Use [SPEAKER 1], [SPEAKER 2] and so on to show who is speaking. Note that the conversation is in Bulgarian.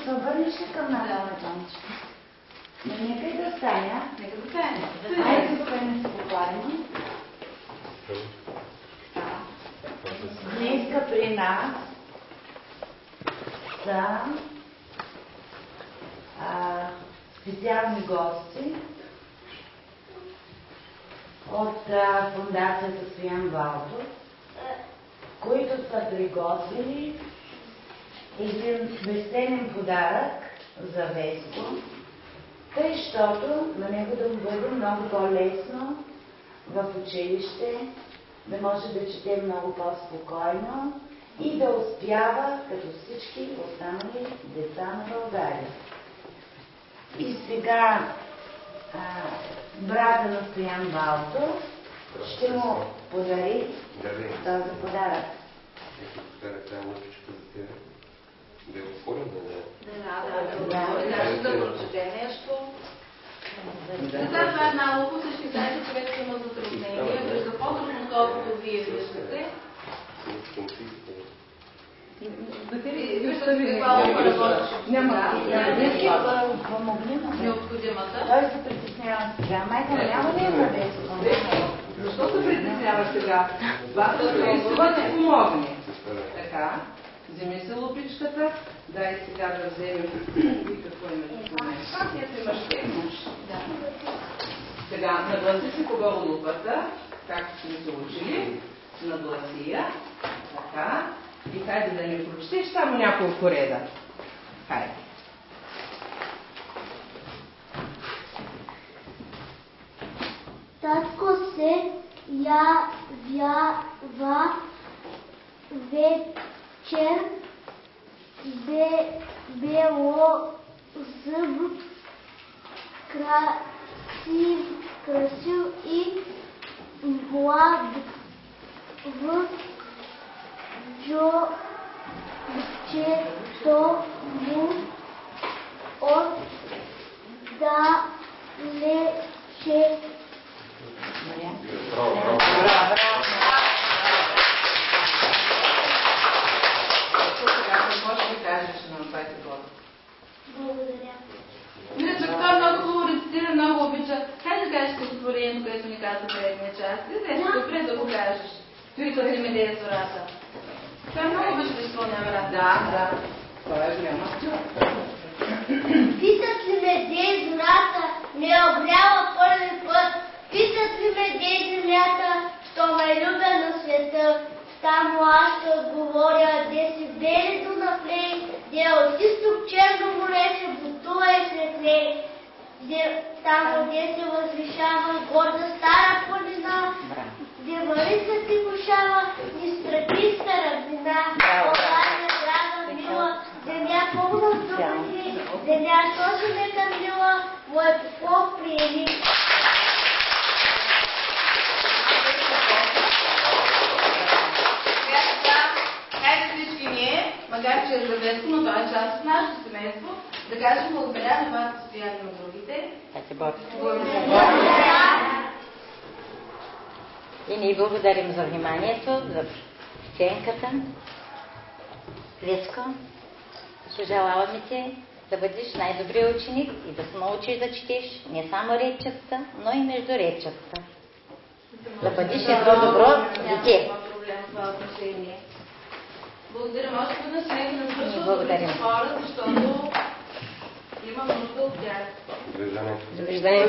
[SPEAKER 1] се обърнеш ли към нас, Тонче? Нека и да стане.
[SPEAKER 2] Нека да стане.
[SPEAKER 1] Айде, спокойно се покладим. Днеска при нас са специални гости от фондацията Стоян Валтов, които са приготвили един безценен подарък за Веско, тъй, щото на него да му бъде много по-лесно в училище, да може да чете много по-спокойно и да успява като всички останали деца на България. И сега брата на Стоян Валтов ще му подари този подарък.
[SPEAKER 3] Тази лъпичка за тебе. Да я отворим,
[SPEAKER 2] Да прочете нещо. Това е една лупа, всички знаете, човек има затруднение. Вижда по-трудно, колкото вие виждате. Виждате каква лупа работеше. Необходимата.
[SPEAKER 1] Той се притеснява сега. Майка, няма ли има Веско?
[SPEAKER 4] Защо се притеснява сега? Бата да ти помогне. Така, вземи се лупичката, дай сега да вземем и какво имаш в момента. Ето имаш темаш. Сега нагласи си кога лупата, както сме се учили, нагласи я, така, и хайде да не прочетеш само няколко реда. Хайде.
[SPEAKER 5] Татко се явява вечер белозъб, красив и млад в джобчето му отдалече. Благодаря.
[SPEAKER 2] Иначе това много хубаво рецитира, много обича. Как да кажеш стихотворението, което ни каза предния час? Ти добре да го кажеш. Той като не медея зората. Това много обича да изпълнява работа.
[SPEAKER 4] Да. Това е голяма стила.
[SPEAKER 5] Питат ли ме де зората, не е обряла първи път? Питат ли ме де земята, що ме любя на света? Само аз ще отговоря, де си белито на плей, де от изток Черно море се бутува и светлей. Там, де се възвишава горда стара планина, де варица ти гушава и страхиста равнина. България, драга, мила, земя пълна с добрини, земя, що си ме кърмила, мой поклон приеми.
[SPEAKER 2] Хайде всички ние, макар че е завеско, но това е част от нашето семейство, да кажем благодаря на вас, постоянно на другите.
[SPEAKER 1] Благодаря. И ние благодарим за вниманието, за сценката. Веско, пожелаваме ти да бъдеш най-добрият ученик и да се научиш да четеш не само речетата, но и между речетата. Да бъдеш едно добро дете.
[SPEAKER 2] Няма проблем в това отношение. Благодарим още веднъж, нека да свършват
[SPEAKER 1] Благодарим.
[SPEAKER 2] хора, защото имам нужда от тях.
[SPEAKER 3] Довиждане.
[SPEAKER 1] Довиждане.